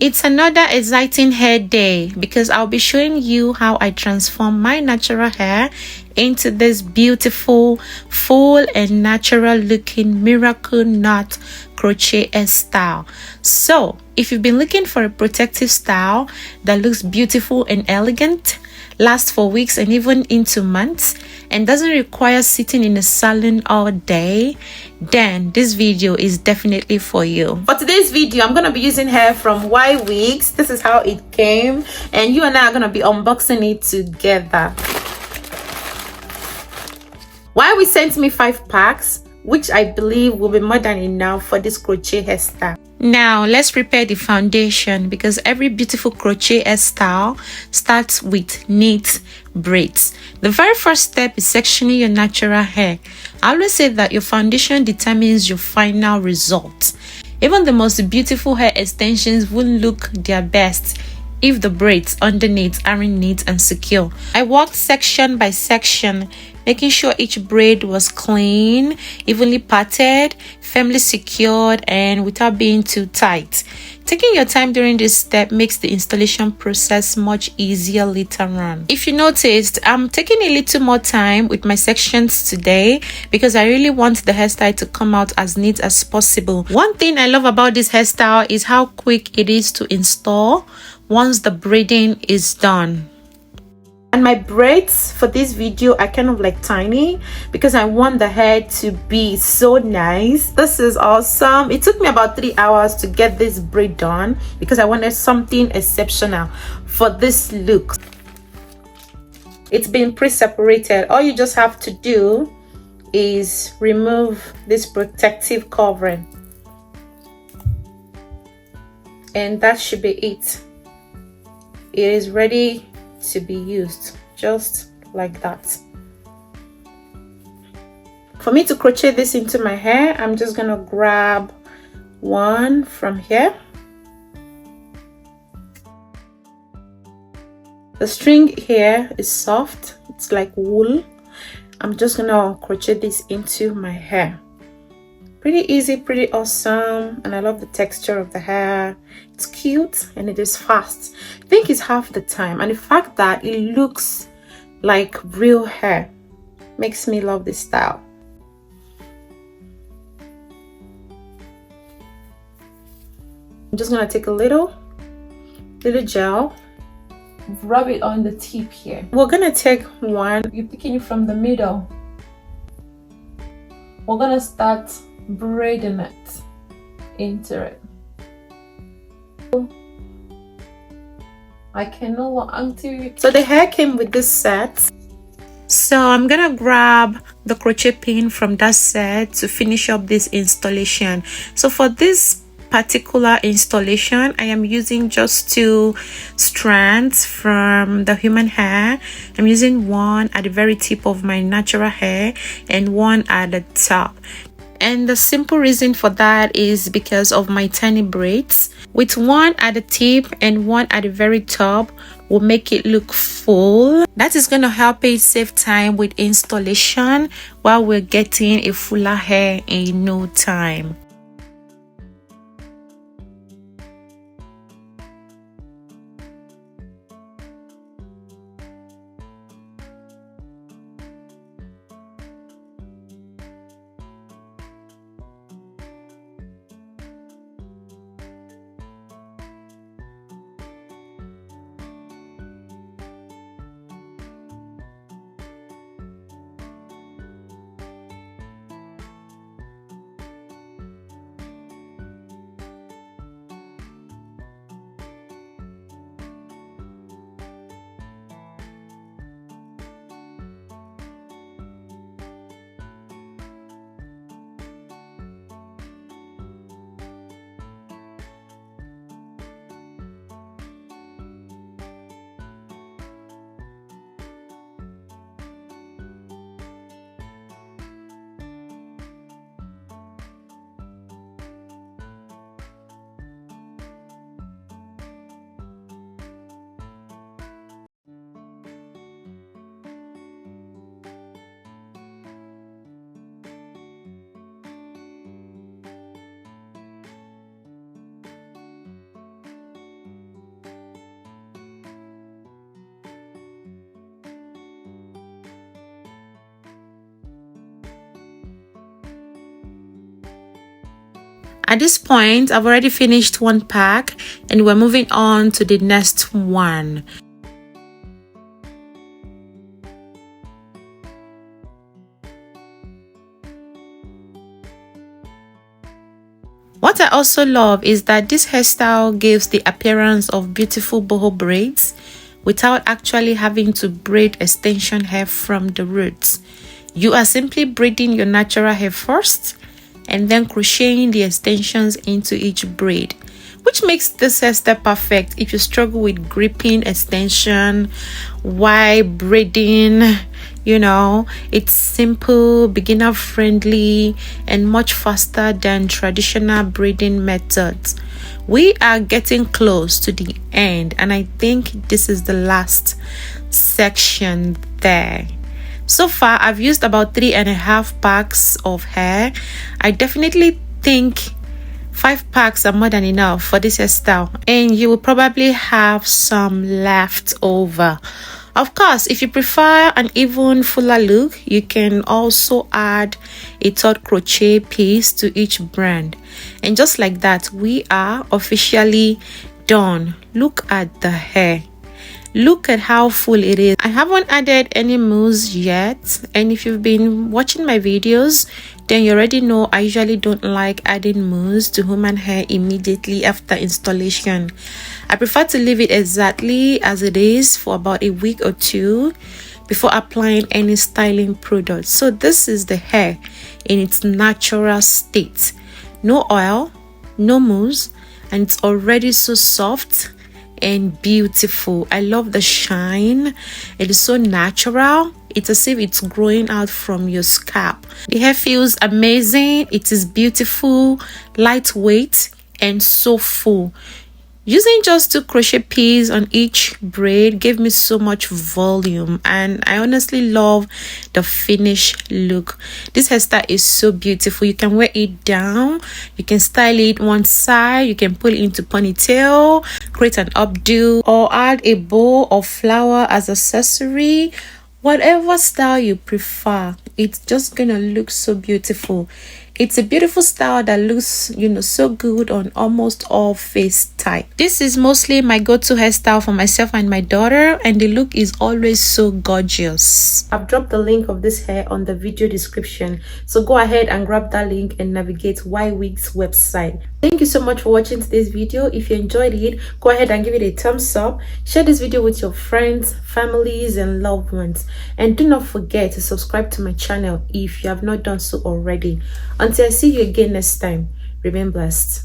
It's another exciting hair day because I'll be showing you how I transform my natural hair into this beautiful, full and natural looking Miracle Knot Crochet Hairstyle. So if you've been looking for a protective style that looks beautiful and elegant, lasts for weeks and even into months, and doesn't require sitting in a salon all day, then this video is definitely for you. For today's video, I'm gonna be using hair from YWigs. This is how it came, and you and I are gonna be unboxing it together. YWigs sent me 5 packs, which I believe will be more than enough for this crochet hairstyle. Now let's prepare the foundation, because every beautiful crochet hairstyle starts with neat braids. The very first step is sectioning your natural hair. I always say that your foundation determines your final result. Even the most beautiful hair extensions won't look their best if the braids underneath aren't neat and secure. I worked section by section, making sure each braid was clean, evenly parted, firmly secured, and without being too tight. Taking your time during this step makes the installation process much easier later on. If you noticed, I'm taking a little more time with my sections today because I really want the hairstyle to come out as neat as possible. One thing I love about this hairstyle is how quick it is to install once the braiding is done. And my braids for this video are kind of like tiny because I want the hair to be so nice. This is awesome. It took me about 3 hours to get this braid done because I wanted something exceptional for this look. It's been pre-separated. All you just have to do is remove this protective covering, and that should be it. It is ready to be used, just like that. For me to crochet this into my hair, I'm just gonna grab one from here. The string here is soft, it's like wool. I'm just gonna crochet this into my hair. Pretty easy, pretty awesome, and I love the texture of the hair. It's cute and it is fast. I think it's half the time, and the fact that it looks like real hair makes me love this style. I'm just gonna take a little gel, rub it on the tip here. We're gonna take one, you're picking it from the middle. We're gonna start braiding it into it. I cannot until you. So the hair came with this set, so I'm gonna grab the crochet pin from that set to finish up this installation. So for this particular installation, I am using just 2 strands from the human hair. I'm using one at the very tip of my natural hair and one at the top. And the simple reason for that is because of my tiny braids. With one at the tip and one at the very top will make it look full. That is going to help it save time with installation while we're getting a fuller hair in no time. At this point, I've already finished one pack and we're moving on to the next one. What I also love is that this hairstyle gives the appearance of beautiful boho braids without actually having to braid extension hair from the roots. You are simply braiding your natural hair first and then crocheting the extensions into each braid, which makes this hairstyle perfect if you struggle with gripping extension while braiding. You know, it's simple, beginner friendly, and much faster than traditional braiding methods. We are getting close to the end, and I think this is the last section there. So far, I've used about 3.5 packs of hair. I definitely think 5 packs are more than enough for this hairstyle, and you will probably have some left over. Of course, if you prefer an even fuller look, you can also add a third crochet piece to each brand. And just like that, we are officially done. Look at the hair. Look at how full it is. I haven't added any mousse yet, and if you've been watching my videos, then you already know I usually don't like adding mousse to human hair immediately after installation. I prefer to leave it exactly as it is for about a week or two before applying any styling products. So this is the hair in its natural state. No oil, no mousse, and it's already so soft and beautiful. I love the shine. It is so natural. It's as if it's growing out from your scalp. The hair feels amazing. It is beautiful, lightweight, and so full. Using just 2 crochet pieces on each braid gave me so much volume, and I honestly love the finished look. This hairstyle is so beautiful. You can wear it down, you can style it one side, you can pull it into ponytail, create an updo, or add a bow of flower as accessory. Whatever style you prefer, it's just gonna look so beautiful. It's a beautiful style that looks, you know, so good on almost all face type. This is mostly my go-to hairstyle for myself and my daughter, and the look is always so gorgeous. I've dropped the link of this hair on the video description, so go ahead and grab that link and navigate YWigs website. Thank you so much for watching today's video. If you enjoyed it, go ahead and give it a thumbs up. Share this video with your friends, families, and loved ones. And do not forget to subscribe to my channel if you have not done so already. Until I see you again next time, remain blessed.